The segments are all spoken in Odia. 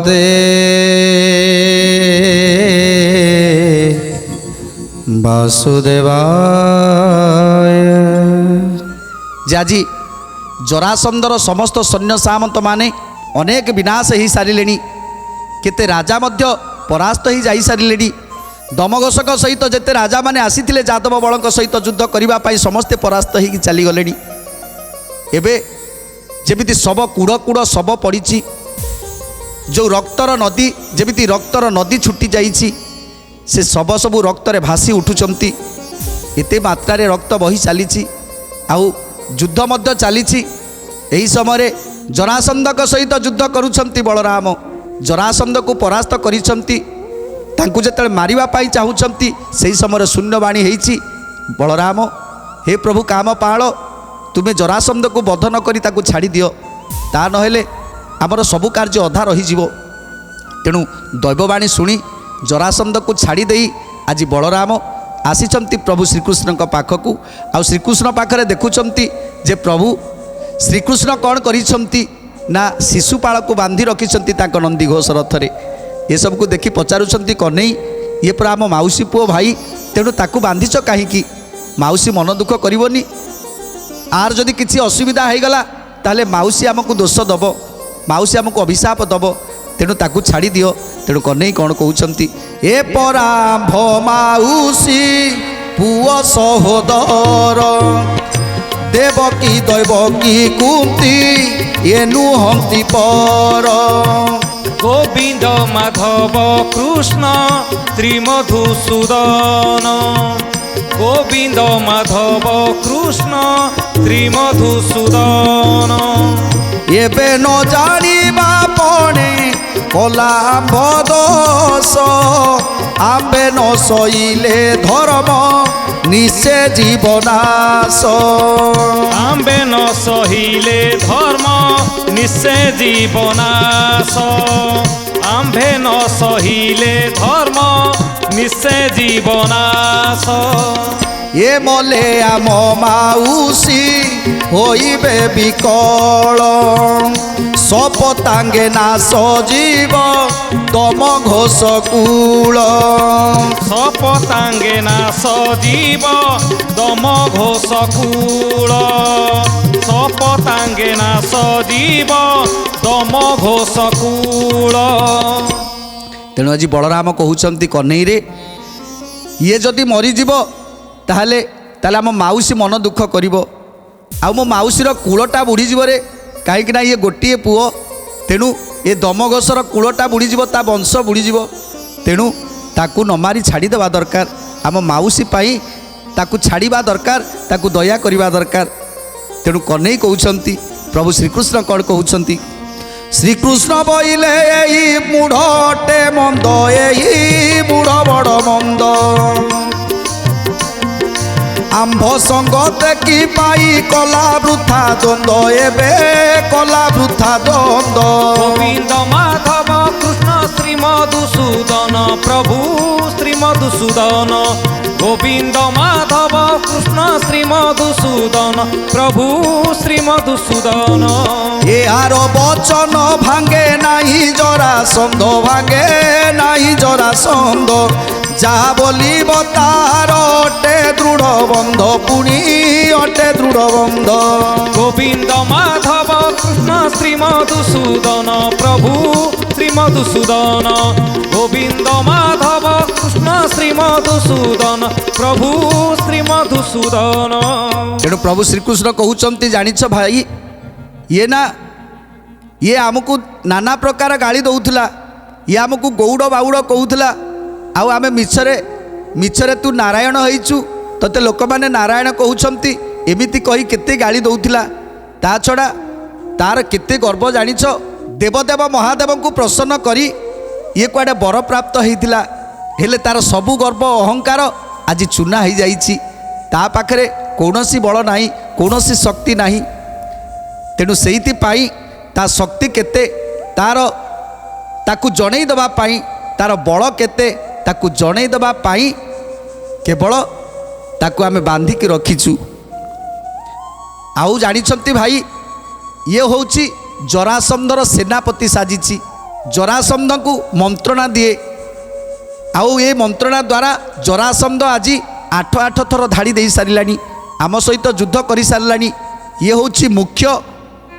ଭଗବତେ ବାସୁଦେବାୟ। ଯେ ଆଜି ଜରାସନ୍ଧର ସମସ୍ତ ସୈନ୍ୟ ସାମନ୍ତ ମାନେ ଅନେକ ବିନାଶ ହୋଇସାରିଲେଣି, କେତେ ରାଜା ମଧ୍ୟ ପରାସ୍ତ ହୋଇ ଯାଇସାରିଲେଣି। ଦମଘୋଷଙ୍କ ସହିତ ଯେତେ ରାଜାମାନେ ଆସିଥିଲେ ଯାଦବ ବଳଙ୍କ ସହିତ ଯୁଦ୍ଧ କରିବା ପାଇଁ ସମସ୍ତେ ପରାସ୍ତ ହୋଇକି ଚାଲିଗଲେଣି। ଏବେ ଯେମିତି ଶବ କୁଡ଼ କୁଡ଼ ଶବ ପଡ଼ିଛି, ଯେଉଁ ରକ୍ତର ନଦୀ ଯେମିତି ରକ୍ତର ନଦୀ ଛୁଟି ଯାଇଛି, ସେ ଶବ ସବୁ ରକ୍ତରେ ଭାସି ଉଠୁଛନ୍ତି। ଏତେ ମାତ୍ରାରେ ରକ୍ତ ବହି ଚାଲିଛି, ଆଉ ଯୁଦ୍ଧ ମଧ୍ୟ ଚାଲିଛି। ଏହି ସମୟରେ ଜରାସନ୍ଧଙ୍କ ସହିତ ଯୁଦ୍ଧ କରୁଛନ୍ତି ବଳରାମ। ଜରାସନ୍ଧକୁ ପରାସ୍ତ କରିଛନ୍ତି। ତାଙ୍କୁ ଯେତେବେଳେ ମାରିବା ପାଇଁ ଚାହୁଁଛନ୍ତି, ସେହି ସମୟରେ ଶୂନ୍ୟବାଣୀ ହେଇଛି, ବଳରାମ ହେ ପ୍ରଭୁ କାମପାଳ, ତୁମେ ଜରାସନ୍ଧକୁ ବଧ ନ କରି ତାକୁ ଛାଡ଼ି ଦିଅ, ତା ନହେଲେ ଆମର ସବୁ କାର୍ଯ୍ୟ ଅଧା ରହିଯିବ। ତେଣୁ ଦୈବବାଣୀ ଶୁଣି ଜରାସନ୍ଧକୁ ଛାଡ଼ି ଦେଇ ଆଜି ବଳରାମ ଆସିଛନ୍ତି ପ୍ରଭୁ ଶ୍ରୀକୃଷ୍ଣଙ୍କ ପାଖକୁ। ଆଉ ଶ୍ରୀକୃଷ୍ଣ ପାଖରେ ଦେଖୁଛନ୍ତି ଯେ ପ୍ରଭୁ ଶ୍ରୀକୃଷ୍ଣ କ'ଣ କରିଛନ୍ତି ନା ଶିଶୁପାଳକୁ ବାନ୍ଧି ରଖିଛନ୍ତି ତାଙ୍କ ନନ୍ଦିଘୋଷ ରଥରେ। ଏସବୁକୁ ଦେଖି ପଚାରୁଛନ୍ତି କହ୍ନେଇ, ଇଏ ପୁରା ଆମ ମାଉସୀ ପୁଅ ଭାଇ, ତେଣୁ ତାକୁ ବାନ୍ଧିଛ କାହିଁକି? ମାଉସୀ ମନ ଦୁଃଖ କରିବନି? ଆର ଯଦି କିଛି ଅସୁବିଧା ହେଇଗଲା ତାହେଲେ ମାଉସୀ ଆମକୁ ଦୋଷ ଦେବ, ମାଉସୀ ଆମକୁ ଅଭିଶାପ ଦେବ, ତେଣୁ ତାକୁ ଛାଡ଼ି ଦିଅ। ତେଣୁ କହ୍ନେଇ କ'ଣ କହୁଛନ୍ତି, ଏ ପରାମ୍ଭ ମାଉସୀ ପୁଅ ସହୋଦର, ଦେବକୀ ଦୈବକୀ କୁନ୍ତି ଏ ନୁହନ୍ତି ପର। গোবিন্দ মাধব কৃষ্ণ ত্রিমধুসূদন, গোবিন্দ মাধব কৃষ্ণ ত্রিমধুসূদন। ଏବେ ନ ଜାଣିବା ପଣେ କଲା ବଦୋଷ, ଆମ୍ବେ ନ ସଇଲେ ଧର୍ମ ନିଶେ ଜୀବନାଶ। আম্বে ন সহিলে ধর্ম নিঃসে জীবনাশ, আম্বে ন সহিলে ধর্ম নিঃসে জীবনাশ। ଏ ମଲେ ଆମ ମାଉସୀ ହୋଇବେ ବିକଳ, ସପତାଙ୍ଗେ ନାଶ ଜୀବ ଦମ ଘୋଷ କୂଳ। সপতাঙ্গে নাশ জীব দম ঘোষ কূল, সপতাঙ্গে নাশ জীব দম ঘোষ কূল। ତେଣୁ ଆଜି ବଳରାମ କହୁଛନ୍ତି କହ୍ନେଇରେ, ଇଏ ଯଦି ମରିଯିବ ତାହେଲେ ଆମ ମାଉସୀ ମନ ଦୁଃଖ କରିବ, ଆଉ ମୋ ମାଉସୀର କୂଳଟା ବୁଡ଼ିଯିବରେ, କାହିଁକିନା ଇଏ ଗୋଟିଏ ପୁଅ। ତେଣୁ ଏ ଦମଘୋଷର କୂଳଟା ବୁଡ଼ିଯିବ, ତା ବଂଶ ବୁଡ଼ିଯିବ। ତେଣୁ ତାକୁ ନ ମାରି ଛାଡ଼ିଦେବା ଦରକାର, ଆମ ମାଉସୀ ପାଇଁ ତାକୁ ଛାଡ଼ିବା ଦରକାର, ତାକୁ ଦୟା କରିବା ଦରକାର। ତେଣୁ କହ୍ନେଇ କହୁଛନ୍ତି, ପ୍ରଭୁ ଶ୍ରୀକୃଷ୍ଣ କ'ଣ କହୁଛନ୍ତି, ଶ୍ରୀକୃଷ୍ଣ ବୋଇଲେ ଏଇ ମୂଢ଼ଟେ ମନ୍ଦ, ଏଇ ମୂଢ଼ ବଡ଼ ମନ୍ଦ। ଆମ୍ଭ ସଙ୍ଗ ଦେଖି ପାଇ କଲା ବୃଥା ଦ୍ୱନ୍ଦ, ଏବେ କଲା ବୃଥା ଦ୍ୱନ୍ଦ। গোবিন্দ মাধব কৃষ্ণ শ্রীমধুসূদন, প্রভু শ্রীমধুসূদন। গোবিন্দ মাধব কৃষ্ণ শ্রীমধুসূদন, প্রভু শ্রীমধুসূদন। এ আর বচন ভাঙ্গে নাহি জরাসন্ধ, ভাঙ্গে নাহি জরাসন্ধ। যাহা বলিব তার অটে দৃঢ় বন্ধ, পুনি অটে দৃঢ় বন্ধ। গোবিন্দ মাধব কৃষ্ণ শ্রীমধুসূদন, প্রভু শ্রীমধুসূদন। গোবিন্দ মাধব কৃষ্ণ শ্রীমধুসূদন, প্রভু শ্রীমধুসূদন। তেଣୁ ପ୍ରଭୁ ଶ୍ରୀକୃଷ୍ଣ କହୁଛନ୍ତି, ଜାଣିଛ ଭାଇ, ଇଏ ଆମକୁ ନାନା ପ୍ରକାର ଗାଳି ଦେଉଥିଲା, ଇଏ ଆମକୁ ଗୌଡ଼ ବାଉଡ଼ କହୁଥିଲା, ଆଉ ଆମେ ମିଛରେ ତୁ ନାରାୟଣ ହେଇଛୁ, ତୋତେ ଲୋକମାନେ ନାରାୟଣ କହୁଛନ୍ତି, ଏମିତି କହି କେତେ ଗାଳି ଦେଉଥିଲା। ତା ଛଡ଼ା ତାର କେତେ ଗର୍ବ ଜାଣିଛ? ଦେବଦେବ ମହାଦେବଙ୍କୁ ପ୍ରସନ୍ନ କରି ଇଏ କୁଆଡ଼େ ବରପ୍ରାପ୍ତ ହେଇଥିଲା, ହେଲେ ତାର ସବୁ ଗର୍ବ ଅହଙ୍କାର ଆଜି ଚୂନା ହେଇଯାଇଛି। ତା ପାଖରେ କୌଣସି ବଳ ନାହିଁ, କୌଣସି ଶକ୍ତି ନାହିଁ। ତେଣୁ ସେଇଥିପାଇଁ ତା ଶକ୍ତି କେତେ, ତାକୁ ଜଣେଇ ଦେବା ପାଇଁ, ତାର ବଳ କେତେ ତାକୁ ଜଣେଇ ଦେବା ପାଇଁ କେବଳ ତାକୁ ଆମେ ବାନ୍ଧିକି ରଖିଛୁ। ଆଉ ଜାଣିଛନ୍ତି ଭାଇ, ଇଏ ହେଉଛି ଜରାସନ୍ଧର ସେନାପତି ସାଜିଛି। ଜରାସନ୍ଧଙ୍କୁ ମନ୍ତ୍ରଣା ଦିଏ। ଆଉ ଏ ମନ୍ତ୍ରଣା ଦ୍ୱାରା ଜରାସନ୍ଧ ଆଜି 8 ଥର ଧାଡ଼ି ଦେଇ ସାରିଲାଣି, ଆମ ସହିତ ଯୁଦ୍ଧ କରିସାରିଲାଣି। ଇଏ ହେଉଛି ମୁଖ୍ୟ,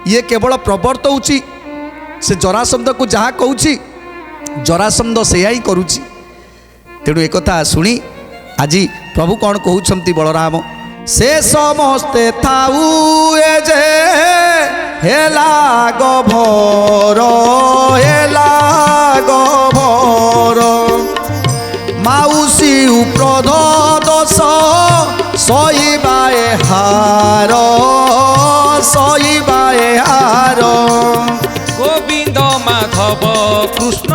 ଇଏ କେବଳ ପ୍ରବର୍ତ୍ତଉଛି। ସେ ଜରାସନ୍ଧକୁ ଯାହା କହୁଛି ଜରାସନ୍ଧ ସେୟା ହିଁ କରୁଛି। ତେଣୁ ଏକଥା ଶୁଣି ଆଜି ପ୍ରଭୁ କ'ଣ କହୁଛନ୍ତି ବଳରାମ, ସେ ସମସ୍ତେ ଥାଉ ଏ ଯେ ହେଲା ଗଭର, ହେଲା ଗଭର, ମାଉସୀ ଉପ୍ରଧ ଦୋଷ ସହିବା ହାର, ସହିବା ହାର। গোবিন্দ মাধব কৃষ্ণ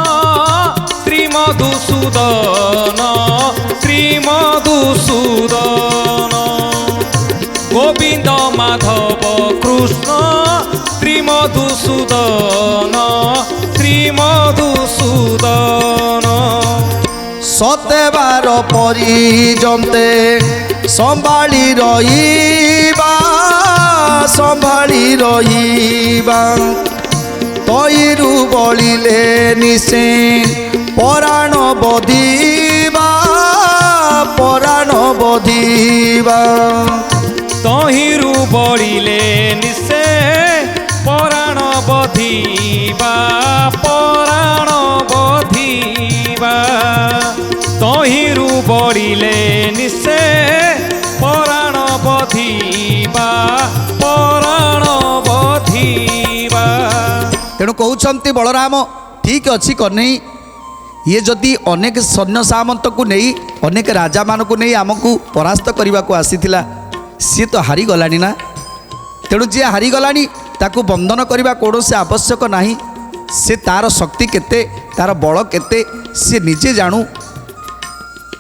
শ্রীমধুসূদন, শ্রীমধুসূদন, গোবিন্দ মাধব কৃষ্ণ শ্রীমধুসূদন, শ্রীমধুসূদন। সতেবার পরিজন্তে সম্ভাଳି রহিবা, সম্ভাଳି রহিবা, তৈরু বলিলে নিশে পরাণ বধিবা, পরাণ বধিবা, তহিরু বড়িলে নিশে পরাণ বধিবা, পরাণ বধিবা, তহিরু বড়িলে নিশে পরাণ বধিবা, পরাণ বধিবা। তেଣୁ କହୁଛନ୍ତି ବଳରାମ ଠିକ୍ ଅଛି କହ୍ନେଇ, ଇଏ ଯଦି ଅନେକ ସୈନ୍ୟ ସାମନ୍ତକୁ ନେଇ ଅନେକ ରାଜାମାନଙ୍କୁ ନେଇ ଆମକୁ ପରାସ୍ତ କରିବାକୁ ଆସିଥିଲା, ସିଏ ତ ହାରିଗଲାଣି ନା। ତେଣୁ ଯିଏ ହାରିଗଲାଣି ତାକୁ ବନ୍ଧନ କରିବା କୌଣସି ଆବଶ୍ୟକ ନାହିଁ। ସେ ତାର ଶକ୍ତି କେତେ, ତାର ବଳ କେତେ ସିଏ ନିଜେ ଜାଣୁ।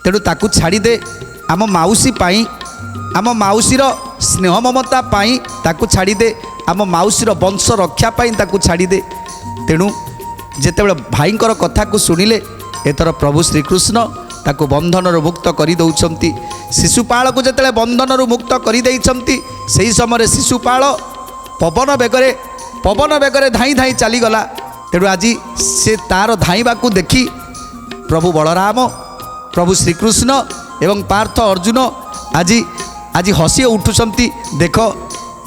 ତେଣୁ ତାକୁ ଛାଡ଼ିଦେ, ଆମ ମାଉସୀ ପାଇଁ, ଆମ ମାଉସୀର ସ୍ନେହ ମମତା ପାଇଁ ତାକୁ ଛାଡ଼ିଦେ, ଆମ ମାଉସୀର ବଂଶ ରକ୍ଷା ପାଇଁ ତାକୁ ଛାଡ଼ିଦେ। ତେଣୁ ଯେତେବେଳେ ଭାଇଙ୍କର କଥାକୁ ଶୁଣିଲେ ଏଥର ପ୍ରଭୁ ଶ୍ରୀକୃଷ୍ଣ ତାକୁ ବନ୍ଧନରୁ ମୁକ୍ତ କରିଦେଉଛନ୍ତି। ଶିଶୁପାଳକୁ ଯେତେବେଳେ ବନ୍ଧନରୁ ମୁକ୍ତ କରିଦେଇଛନ୍ତି, ସେହି ସମୟରେ ଶିଶୁପାଳ ପବନ ବେଗରେ ଧାଇଁ ଧାଇଁ ଚାଲିଗଲା। ତେଣୁ ଆଜି ସେ ତାର ଧାଇଁବାକୁ ଦେଖି ପ୍ରଭୁ ବଳରାମ, ପ୍ରଭୁ ଶ୍ରୀକୃଷ୍ଣ ଏବଂ ପାର୍ଥ ଅର୍ଜୁନ ଆଜି ହସି ଉଠୁଛନ୍ତି। ଦେଖ,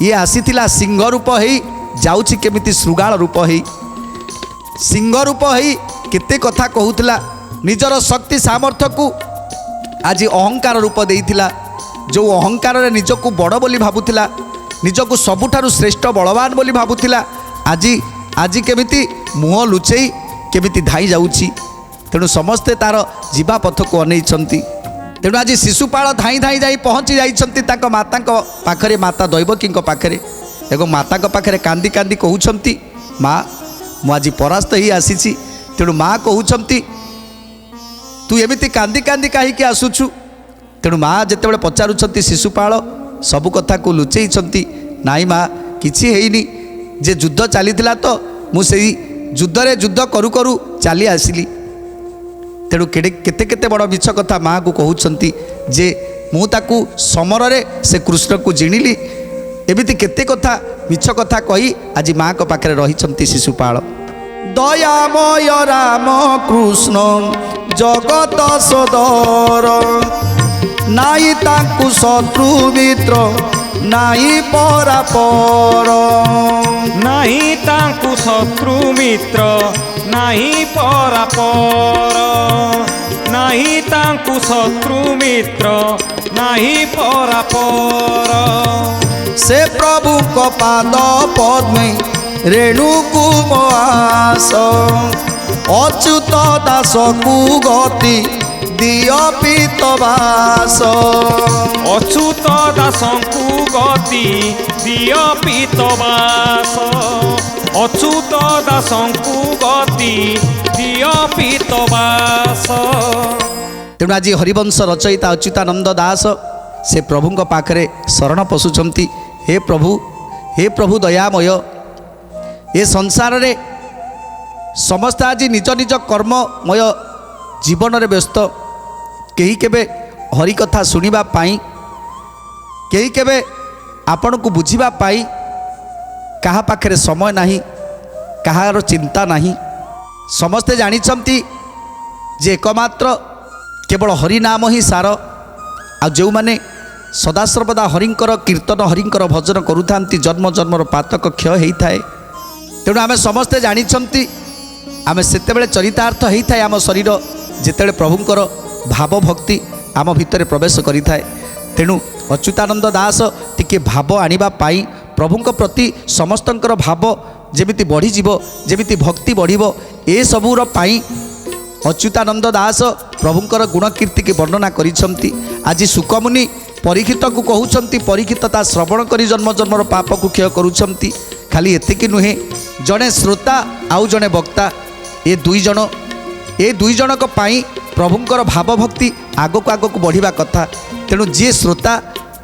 ଇଏ ଆସିଥିଲା ସିଂହ ରୂପ ହେଇ, ଯାଉଛି କେମିତି ଶୃଗାଳ ରୂପ ହେଇ। ସିଂହ ରୂପ ହେଇ କେତେ କଥା କହୁଥିଲା, ନିଜର ଶକ୍ତି ସାମର୍ଥ୍ୟକୁ ଆଜି ଅହଙ୍କାର ରୂପ ଦେଇଥିଲା। ଯେଉଁ ଅହଙ୍କାରରେ ନିଜକୁ ବଡ଼ ବୋଲି ଭାବୁଥିଲା, ନିଜକୁ ସବୁଠାରୁ ଶ୍ରେଷ୍ଠ ବଳବାନ ବୋଲି ଭାବୁଥିଲା, ଆଜି କେମିତି ମୁହଁ ଲୁଚେଇ କେମିତି ଧାଇଁ ଯାଉଛି। ତେଣୁ ସମସ୍ତେ ତାର ଯିବା ପଥକୁ ଅନେଇଛନ୍ତି। ତେଣୁ ଆଜି ଶିଶୁପାଳ ଧାଇଁ ଧାଇଁ ଯାଇ ପହଞ୍ଚି ଯାଇଛନ୍ତି ତାଙ୍କ ମାତାଙ୍କ ପାଖରେ, ମାତା ଦୈବକୀଙ୍କ ପାଖରେ, ଏବଂ ମାତାଙ୍କ ପାଖରେ କାନ୍ଦି କାନ୍ଦି କହୁଛନ୍ତି, ମା, ମୁଁ ଆଜି ପରାସ୍ତ ହେଇ ଆସିଛି। ତେଣୁ ମା କହୁଛନ୍ତି, ତୁ ଏମିତି କାନ୍ଦି କାନ୍ଦି କାହିଁକି ଆସୁଛୁ? ତେଣୁ ମା ଯେତେବେଳେ ପଚାରୁଛନ୍ତି, ଶିଶୁପାଳ ସବୁ କଥାକୁ ଲୁଚେଇଛନ୍ତି, ନାଇଁ ମା, କିଛି ହେଇନି, ଯେ ଯୁଦ୍ଧ ଚାଲିଥିଲା ତ ମୁଁ ସେଇ ଯୁଦ୍ଧରେ ଯୁଦ୍ଧ କରୁ କରୁ ଚାଲି ଆସିଲି। ତେଣୁ କେତେ କେତେ ବଡ଼ ମିଛ କଥା ମାଆକୁ କହୁଛନ୍ତି, ଯେ ମୁଁ ତାକୁ ସମରରେ ସେ କୃଷ୍ଣକୁ ଜିଣିଲି। ଏମିତି କେତେ କଥା ମିଛ କଥା କହି ଆଜି ମାଆଙ୍କ ପାଖରେ ରହିଛନ୍ତି ଶିଶୁପାଳ। ଦୟାମୟ ରାମ କୃଷ୍ଣ ଜଗତ ସୋଦର, ନାଇଁ ତାଙ୍କୁ ଶତ୍ରୁ ମିତ୍ର, ନାଇଁ ପରାପର, ନାହିଁ ତାଙ୍କୁ ଶତ୍ରୁ ମିତ୍ର, ନାହିଁ ପରାପର, ନାହିଁ ତାଙ୍କୁ ଶତ୍ରୁ ମିତ୍ର, ନାହିଁ ପରାପର। ସେ ପ୍ରଭୁଙ୍କ ପାଦ ପଦ୍ମେ ରେଣୁକୁ ମୋ ଆସ, ଅଚ୍ୟୁତ ଦାସକୁ ଗତି ଦିଅ ପିତବାସ, ଅଚ୍ୟୁତ ଦାସଙ୍କୁ ଗତି ଦିଅ ପିତବାସ, ଅଚ୍ୟୁତ ଦାସଙ୍କୁ ଗତି ଦିଅ ପିତବାସ। ତେଣୁ ଆଜି ହରିବଂଶ ରଚୟିତା ଅଚ୍ୟୁତାନନ୍ଦ ଦାସ ସେ ପ୍ରଭୁଙ୍କ ପାଖରେ ଶରଣ ପଶୁଛନ୍ତି। ହେ ପ୍ରଭୁ ଦୟାମୟ, ଏ ସଂସାରରେ ସମସ୍ତେ ଆଜି ନିଜ ନିଜ କର୍ମମୟ ଜୀବନରେ ବ୍ୟସ୍ତ। କେହି କେବେ ହରିକଥା ଶୁଣିବା ପାଇଁ, କେହି କେବେ ଆପଣଙ୍କୁ ବୁଝିବା ପାଇଁ କାହା ପାଖରେ ସମୟ ନାହିଁ, କାହାର ଚିନ୍ତା ନାହିଁ। ସମସ୍ତେ ଜାଣିଛନ୍ତି ଯେ ଏକମାତ୍ର କେବଳ ହରିନାମ ହିଁ ସାର। ଆଉ ଯେଉଁମାନେ ସଦାସର୍ବଦା ହରିଙ୍କର କୀର୍ତ୍ତନ ହରିଙ୍କର ଭଜନ କରୁଥାନ୍ତି ଜନ୍ମ ଜନ୍ମର ପାତକ କ୍ଷୟ ହୋଇଥାଏ। ତେଣୁ ଆମେ ସମସ୍ତେ ଜାଣିଛନ୍ତି ଆମେ ସେତେବେଳେ ଚରିତାର୍ଥ ହୋଇଥାଏ ଆମ ଶରୀର ଯେତେବେଳେ ପ୍ରଭୁଙ୍କର ଭାବ ଭକ୍ତି ଆମ ଭିତରେ ପ୍ରବେଶ କରିଥାଏ। ତେଣୁ ଅଚ୍ୟୁତାନନ୍ଦ ଦାସ ଟିକେ ଭାବ ଆଣିବା ପାଇଁ ପ୍ରଭୁଙ୍କ ପ୍ରତି ସମସ୍ତଙ୍କର ଭାବ ଯେମିତି ବଢ଼ିଯିବ, ଯେମିତି ଭକ୍ତି ବଢ଼ିବ, ଏସବୁର ପାଇଁ ଅଚ୍ୟୁତାନନ୍ଦ ଦାସ ପ୍ରଭୁଙ୍କର ଗୁଣକୀର୍ତ୍ତିକି ବର୍ଣ୍ଣନା କରିଛନ୍ତି। ଆଜି ଶୁକମୁନି ପରୀକ୍ଷିତକୁ କହୁଛନ୍ତି, ପରୀକ୍ଷିତ ତା ଶ୍ରବଣ କରି ଜନ୍ମ ଜନ୍ମର ପାପକୁ କ୍ଷୟ କରୁଛନ୍ତି। ଖାଲି ଏତିକି ନୁହେଁ, ଜଣେ ଶ୍ରୋତା ଆଉ ଜଣେ ବକ୍ତା, ଏ ଦୁଇ ଜଣଙ୍କ ପାଇଁ ପ୍ରଭୁଙ୍କର ଭାବଭକ୍ତି ଆଗକୁ ଆଗକୁ ବଢ଼ିବା କଥା। ତେଣୁ ଯିଏ ଶ୍ରୋତା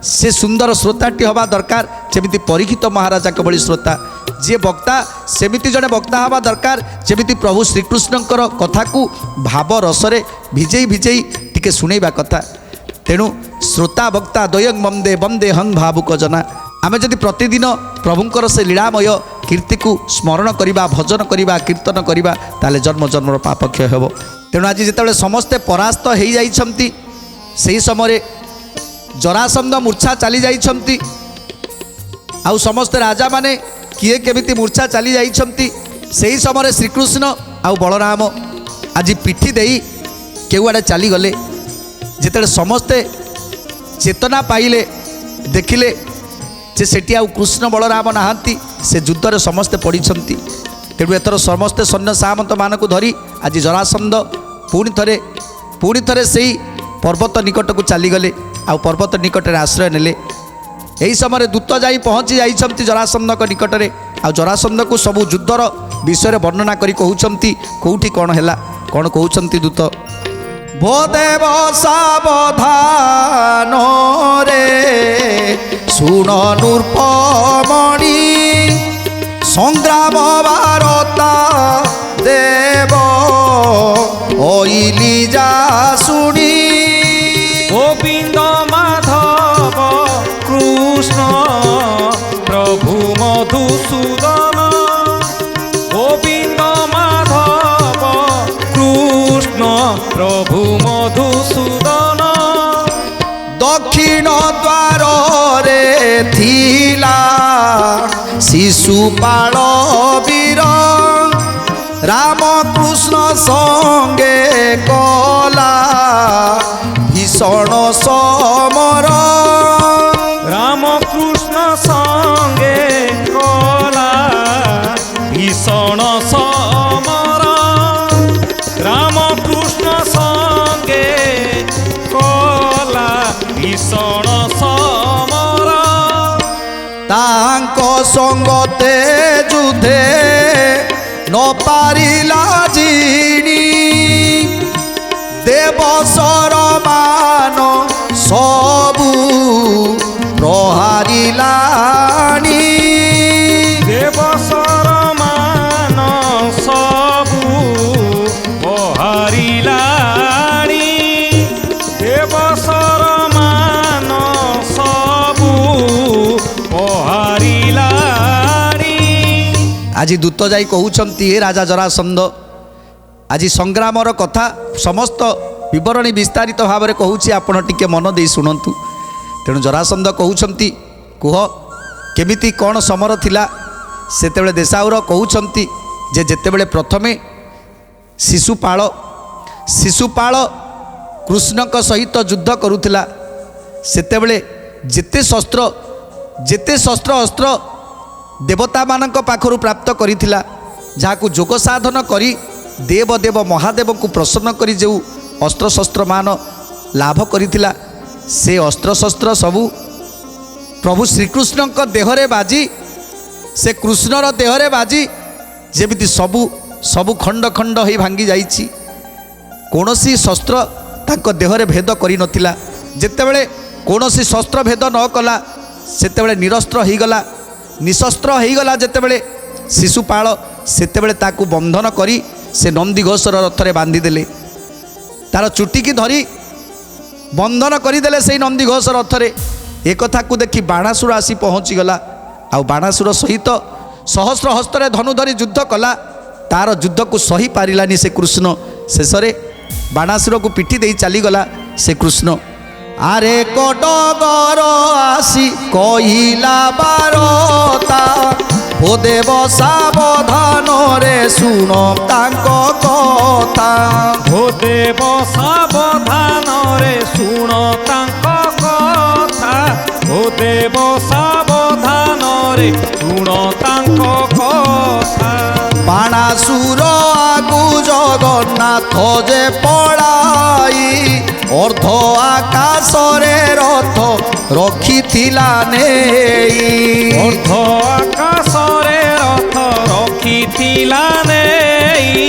ସେ ସୁନ୍ଦର ଶ୍ରୋତାଟି ହେବା ଦରକାର, ଯେମିତି ପରୀକ୍ଷିତ ମହାରାଜାଙ୍କ ଭଳି ଶ୍ରୋତା। ଯିଏ ବକ୍ତା ସେମିତି ଜଣେ ବକ୍ତା ହେବା ଦରକାର, ଯେମିତି ପ୍ରଭୁ ଶ୍ରୀକୃଷ୍ଣଙ୍କର କଥାକୁ ଭାବ ରସରେ ଭିଜେଇ ଟିକେ ଶୁଣେଇବା କଥା। ତେଣୁ ଶ୍ରୋତା ବକ୍ତା ଦ୍ୱୟଂ ବନ୍ଦେ ବନ୍ଦେ ହଂ ଭାବୁକ ଜନା। ଆମେ ଯଦି ପ୍ରତିଦିନ ପ୍ରଭୁଙ୍କର ସେ ଲୀଳାମୟ କୀର୍ତ୍ତିକୁ ସ୍ମରଣ କରିବା, ଭଜନ କରିବା, କୀର୍ତ୍ତନ କରିବା, ତାହେଲେ ଜନ୍ମ ଜନ୍ମର ପାପ କ୍ଷୟ ହେବ। ତେଣୁ ଆଜି ଯେତେବେଳେ ସମସ୍ତେ ପରାସ୍ତ ହୋଇଯାଇଛନ୍ତି, ସେହି ସମୟରେ ଜରାସନ୍ଧ ମୂର୍ଚ୍ଛା ଚାଲି ଯାଇଛନ୍ତି। ଆଉ ସମସ୍ତେ ରାଜାମାନେ କିଏ କେମିତି ମୂର୍ଚ୍ଛା ଚାଲି ଯାଇଛନ୍ତି। ସେହି ସମୟରେ ଶ୍ରୀକୃଷ୍ଣ ଆଉ ବଳରାମ ଆଜି ପିଠି ଦେଇ କେଉଁଆଡ଼େ ଚାଲିଗଲେ। ଯେତେବେଳେ ସମସ୍ତେ ଚେତନା ପାଇଲେ, ଦେଖିଲେ ଯେ ସେଠି ଆଉ କୃଷ୍ଣ ବଳରାମ ନାହାନ୍ତି, ସେ ଯୁଦ୍ଧରେ ସମସ୍ତେ ପଡ଼ିଛନ୍ତି। ତେଣୁ ଏଥର ସମସ୍ତେ ସୈନ୍ୟ ସାମନ୍ତମାନଙ୍କୁ ଧରି ଆଜି ଜରାସନ୍ଧ ପୁଣି ଥରେ ସେଇ ପର୍ବତ ନିକଟକୁ ଚାଲିଗଲେ, ଆଉ ପର୍ବତ ନିକଟରେ ଆଶ୍ରୟ ନେଲେ। ଏହି ସମୟରେ ଦୂତ ଯାଇ ପହଞ୍ଚି ଯାଇଛନ୍ତି ଜରାସନ୍ଧଙ୍କ ନିକଟରେ। ଆଉ ଜରାସନ୍ଧକୁ ସବୁ ଯୁଦ୍ଧର ବିଷୟରେ ବର୍ଣ୍ଣନା କରି କହୁଛନ୍ତି କେଉଁଠି କ'ଣ ହେଲା। କ'ଣ କହୁଛନ୍ତି ଦୂତ? ଭୋ ଦେବ ସାବଧାନ ରେ ଶୁଣ ନୃପମଣି, ସଂଗ୍ରାମ ବାରତା ଦେବ ଅଇଲି ଯା ଶୁଣି। গোবিন্দ মাধব কৃষ্ণ প্রভু মধুসূদন, গোবিন্দ মাধব কৃষ্ণ প্রভু মধুসূদন। দক্ষিণ দ্বারে থিলা শিশুপাল বীর, রামকৃষ্ণ সঙ্গে কলা ভীষণ সমর। রামকৃষ্ণ সঙ্গে কলা ভীষণ সমর, রামকৃষ্ণ সঙ্গে কলা ভীষণ সমর। তাঙ্ক সঙ্গতে যুদ্ধে ন পারিলা জিনি, দেবসর মান সবু প্রহারিলানি। দেবসর মান সবু প্রহারিলানি, দেবসর মান সবু প্রহারিলানি। ଆଜି ଦୂତ ଯାଇ କହୁଛନ୍ତି, ହେ ରାଜା ଜରାସନ୍ଧ, ଆଜି ସଂଗ୍ରାମର କଥା ସମସ୍ତ ବିବରଣୀ ବିସ୍ତାରିତ ଭାବରେ କହୁଛି, ଆପଣ ଟିକେ ମନ ଦେଇ ଶୁଣନ୍ତୁ। ତେଣୁ ଜରାସନ୍ଧ କହୁଛନ୍ତି, କୁହ କେମିତି କ'ଣ ସମର ଥିଲା। ସେତେବେଳେ ଦେଶାଉର କହୁଛନ୍ତି ଯେ ଯେତେବେଳେ ପ୍ରଥମେ ଶିଶୁପାଳ କୃଷ୍ଣଙ୍କ ସହିତ ଯୁଦ୍ଧ କରୁଥିଲା, ସେତେବେଳେ ଯେତେ ଶସ୍ତ୍ର ଅସ୍ତ୍ର ଦେବତାମାନଙ୍କ ପାଖରୁ ପ୍ରାପ୍ତ କରିଥିଲା, ଯାହାକୁ ଯୋଗ ସାଧନ କରି ଦେବ ମହାଦେବଙ୍କୁ ପ୍ରସନ୍ନ କରି ଯେଉଁ ଅସ୍ତ୍ରଶସ୍ତ୍ରମାନ ଲାଭ କରିଥିଲା, ସେ ଅସ୍ତ୍ରଶସ୍ତ୍ର ସବୁ ପ୍ରଭୁ ଶ୍ରୀକୃଷ୍ଣଙ୍କ ଦେହରେ ବାଜି, ସେ କୃଷ୍ଣର ଦେହରେ ବାଜି ଯେମିତି ସବୁ ଖଣ୍ଡ ଖଣ୍ଡ ହୋଇ ଭାଙ୍ଗି ଯାଇଛି। କୌଣସି ଶସ୍ତ୍ର ତାଙ୍କ ଦେହରେ ଭେଦ କରିନଥିଲା। ଯେତେବେଳେ କୌଣସି ଶସ୍ତ୍ର ଭେଦ ନ କଲା, ସେତେବେଳେ ନିଶସ୍ତ୍ର ହୋଇଗଲା ଯେତେବେଳେ ଶିଶୁପାଳ, ସେତେବେଳେ ତାକୁ ବନ୍ଧନ କରି ସେ ନନ୍ଦିଘୋଷର ରଥରେ ବାନ୍ଧିଦେଲେ। ତାର ଚୁଟିକି ଧରି ବନ୍ଧନ କରିଦେଲେ ସେଇ ନନ୍ଦିଘୋଷ ରଥରେ। ଏ କଥାକୁ ଦେଖି ବାଣାସୁର ଆସି ପହଞ୍ଚିଗଲା। ଆଉ ବାଣାସୁର ସହିତ ସହସ୍ର ହସ୍ତରେ ଧନୁ ଧରି ଯୁଦ୍ଧ କଲା। तार युद्ध को सही पारिलानी से कृष्ण शेषरे बाणासुर को पिटी दे चलीगला से कृष्ण आरे कटगर आसी कहिला बारता ओ देव सावधान रे सुन तांको कथा हो देव सावधान रे शुण तांको कथा हो देव सावधान रे शुण तांको कथा बाणासुर आगु जगन्नाथ जे पड़ाई अर्ध आकाश रे रथ रखिथिला नेई अर्ध आकाश रे रथ रखिथिला नेई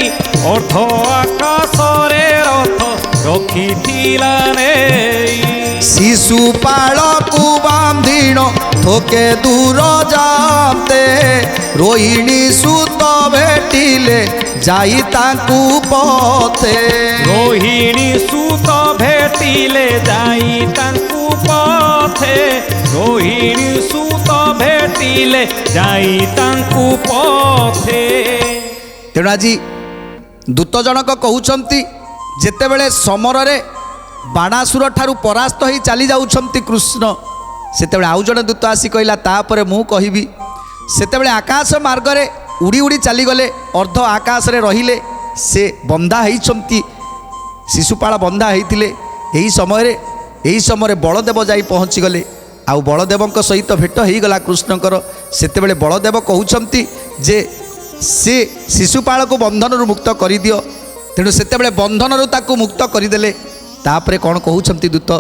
अर्ध आकाश रे रथ रखिथिला नेई शिशुपाल को बांधिण थोके दूर जाते रोहिणी सुत भेटिले जाई ताकू पथे रोहिणी सुत भेटिले जाई तांकु पथे रोहिणी सुत भेटिले जाई तांकु पथे तेणु आज दूत जनक कहउछंती जेतेबेले समर रे बाणासुर ठारू परास्त होई चली जाउछंती कृष्ण सेतेबेले आउ जणे दूत आसी कहला तापरे मु कहिबी सेतेबेले आकाश मार्ग रे उड़ी उड़ी चली गले अर्ध आकाश रे रहिले से बंधा होइछंती शिशुपाल बंधा होइतिले एही समय बलदेव जाई पहुँची गले आउ बलदेवଙ୍କ सहित भेट होईगला कृष्णकर सेतेबेले बलदेव कहउछंती जे से शिशुपाल को बंधन मुक्त कर दियो तेणु सेतेबेले बंधन ताकू मुक्त करदेले तापरे कौन कहउछंती दूत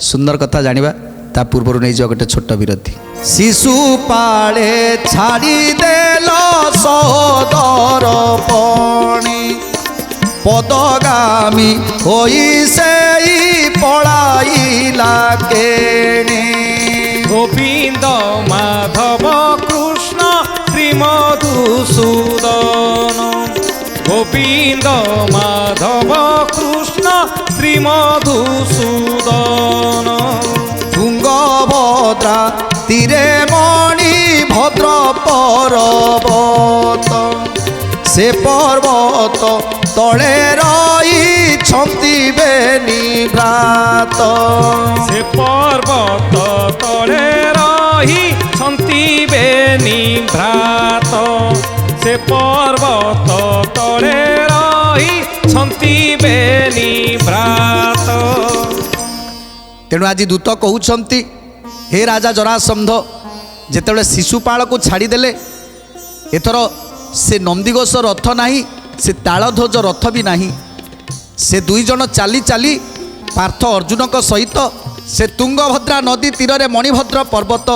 सुंदर कथा जानिबा ता पूर्व नहीं जाओ गोटे छोट विरोधी शिशुपाले छाड़ी देल सदर पणी पदगामी होई सेई पड़ाइला केणी गोविंद माधव कृष्ण श्रीमधुसूदन गोविंद माधव कृष्ण श्रीमधुसूदन तुंगभद्रा तीरे मणि भद्र पर्वत से पर्वत तले रही छंती बेनी भ्रात से पर्वत तले रही छंती बेनी भ्रात से पर्वत तले रही छंती बेनी भ्रात तेणु आज दूत कहउछंती हे राजा जरासंध जेतेबेले शिशुपाल को छाड़ीदेले एथर से नंदीघोष रथ नहीं से तालध्वज रथ भी नहीं से दुई जन चाली चाली पार्थ अर्जुन सहित से तुंगभद्रा नदी तीर रे मणिभद्र पर्वत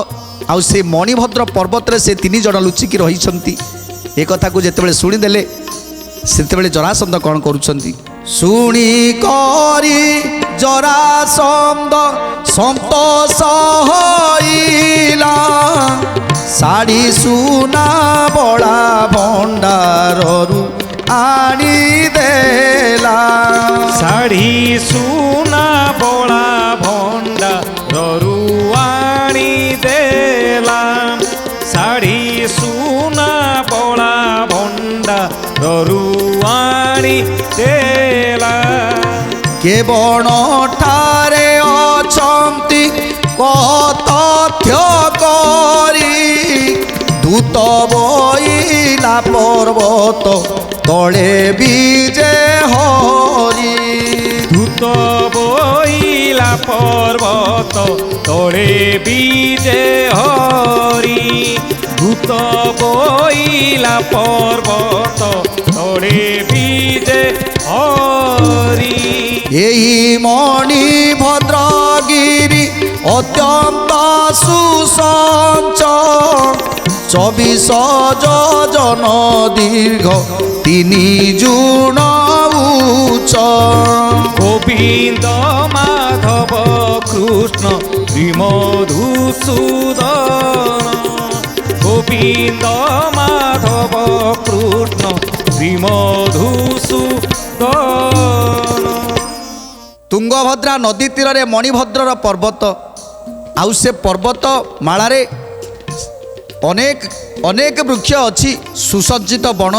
आउ से मणिभद्र पर्वत रे से तीन जन लुचिकी रही ए कथा को जेतेबेले शुणीदेले सेतेबेले जरासंध कौन करुछंती शुणी करी जरासंध संतोष होइला शाढ़ी सुना बड़ा भंडाररू आनी देला शाढ़ी सुना बड़ा भंडाररू आनी देला शाढ़ी सुना बड़ा भंडाररू आनी देला के बण ठारे अछंती कतथ्य करी दूत बइला पर्वत तले बीजे हरि दूत बइला पर्वत तले बीजे हरि दूत बइला पर्वत तले बीजे हरि यही मणिभद्रगिरी अत्यंत सुसंचल 24 যোজন দীর্ঘ 3 জুন উচ্চ গোবিন্দ মাধব কৃষ্ণ শ্রীমধুসূদন গোবিন্দ মাধব কৃষ্ণ শ্রীমধুসূদন तुंगभद्रा नदी तीर में मणिभद्रर पर्वत आउ से पर्वत मालारे अनेक अनेक वृक्ष अच्छी सुसज्जित बण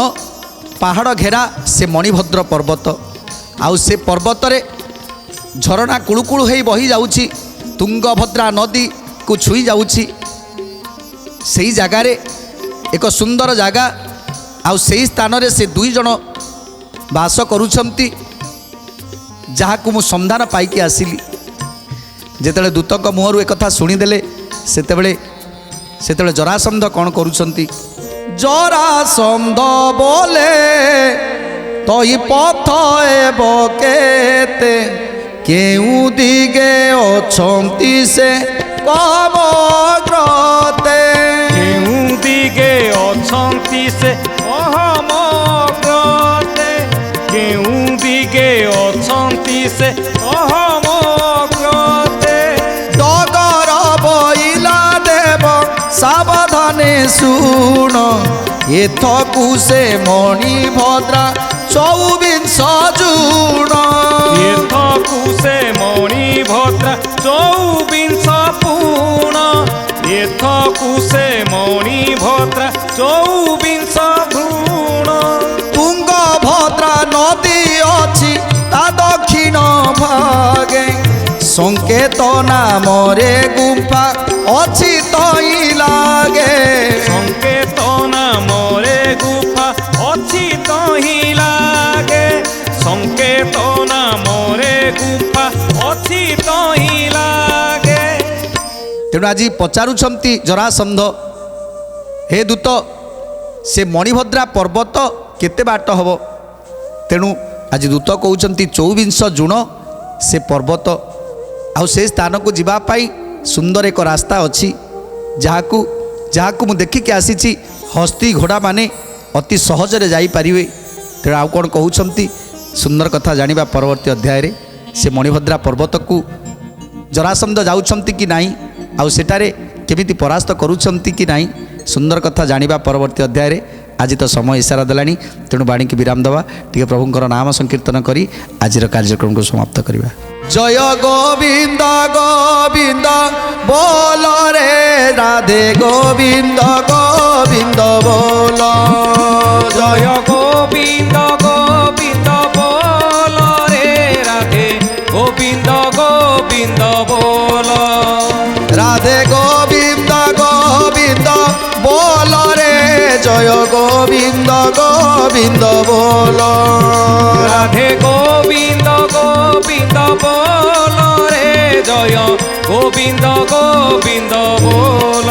ପାହାଡ଼ ଘେରା ସେ ମଣିଭଦ୍ର ପର୍ବତ। ଆଉ ସେ ପର୍ବତରେ ଝରଣା କୁଳୁକୁଳୁ ହେଇ ବହି ଯାଉଛି, ତୁଙ୍ଗଭଦ୍ରା ନଦୀକୁ ଛୁଇଁ ଯାଉଛି। ସେଇ ଜାଗାରେ ଏକ ସୁନ୍ଦର ଜାଗା, ଆଉ ସେଇ ସ୍ଥାନରେ ସେ ଦୁଇ ଜଣ ବାସ କରୁଛନ୍ତି, ଯାହାକୁ ମୁଁ ସନ୍ଧାନ ପାଇକି ଆସିଲି। ଯେତେବେଳେ ଦୂତଙ୍କ ମୁହଁରୁ ekଥା ଶୁଣିଦେଲେ, ସେତେବେଳେ ଜରାସନ୍ଧ କ'ଣ କରୁଛନ୍ତି? ଜରାସନ୍ଧ ବୋଲେ ତଇ ପଥ ହେବ କେତେ, କେଉଁ ଦିଗେ ଅଛନ୍ତି ସେ କମଗ୍ରତେ। କେଉଁ ଦିଗେ ଅଛନ୍ତି ସେ ଅହମଗ୍ରତେ, କେଉଁ ଦିଗେ ଅଛନ୍ତି ସେ ଅହମଗ୍ରତେ। ଡଗର ବଇଲା ଦେବ ସାବଧାନେ ଶୁଣ, ଏଥକୁ ସେ ମଣିଭଦ୍ରା 24 ଜୁଣ। ଏଥକୁ ସେ ମଣିଭଦ୍ରା 24 ପୁଣ, ଏଥକୁ ସେ ମଣିଭଦ୍ରା 24 ଭ୍ରୁଣ। ତୁଙ୍ଗଭଦ୍ରା ନଦୀ ଅଛି ତା ଦକ୍ଷିଣ ଭାଗେ, ସଂକେତ ନାମରେ ଗୁମ୍ଫା ଅଛି ତଇ ଲାଗେ। ସଂକେତ ନାମରେ ଗୁଫା ଅଛି ତହିଁ ଲାଗେ, ସଂକେତ ନାମରେ ଗୁଫା ଅଛି ତହିଁ ଲାଗେ। ତେଣୁ ଆଜି ପଚାରୁଛନ୍ତି ଜରାସନ୍ଧ, ହେ ଦୂତ, ସେ ମଣିଭଦ୍ରା ପର୍ବତ କେତେ ବାଟ ହେବ? ତେଣୁ ଆଜି ଦୂତ କହୁଛନ୍ତି 24 ଜୁଣ ସେ ପର୍ବତ। ଆଉ ସେ ସ୍ଥାନକୁ ଯିବା ପାଇଁ ସୁନ୍ଦର ଏକ ରାସ୍ତା ଅଛି, ଯାହାକୁ ମୁଁ ଦେଖିକି ଆସିଛି। ହସ୍ତି ଘୋଡ଼ାମାନେ ଅତି ସହଜରେ ଯାଇପାରିବେ। ତେଣୁ ଆଉ କ'ଣ କହୁଛନ୍ତି? ସୁନ୍ଦର କଥା ଜାଣିବା ପରବର୍ତ୍ତୀ ଅଧ୍ୟାୟରେ। ସେ ମଣିଭଦ୍ରା ପର୍ବତକୁ ଜରାସନ୍ଧ ଯାଉଛନ୍ତି କି ନାହିଁ, ଆଉ ସେଠାରେ କେମିତି ପରାସ୍ତ କରୁଛନ୍ତି କି ନାହିଁ, ସୁନ୍ଦର କଥା ଜାଣିବା ପରବର୍ତ୍ତୀ ଅଧ୍ୟାୟରେ। ଆଜି ତ ସମୟ ଇସାରା ଦେଲାଣି, ତେଣୁ ବାଣୀକି ବିରାମ ଦେବା, ଟିକେ ପ୍ରଭୁଙ୍କର ନାମ ସଂକୀର୍ତ୍ତନ କରି ଆଜିର କାର୍ଯ୍ୟକ୍ରମକୁ ସମାପ୍ତ କରିବା। ଜୟ ଗୋବିନ୍ଦ ଗୋବିନ୍ଦ ବୋଲ ରେ ରାଧେ, ଗୋବିନ୍ଦ ଗୋବିନ୍ଦ ବୋଲ। ଜୟ ଗୋବିନ୍ଦ ଗୋବିନ୍ଦ ବୋଲ ରେ ରାଧେ, ଗୋବିନ୍ଦ ଗୋବିନ୍ଦ ବୋଲ। রাধে গোবিন্দ গোবিন্দ বল রে, জয় গোবিন্দ গোবিন্দ বল। রাধে গোবিন্দ গোবিন্দ বল রে, জয় গোবিন্দ গোবিন্দ বল।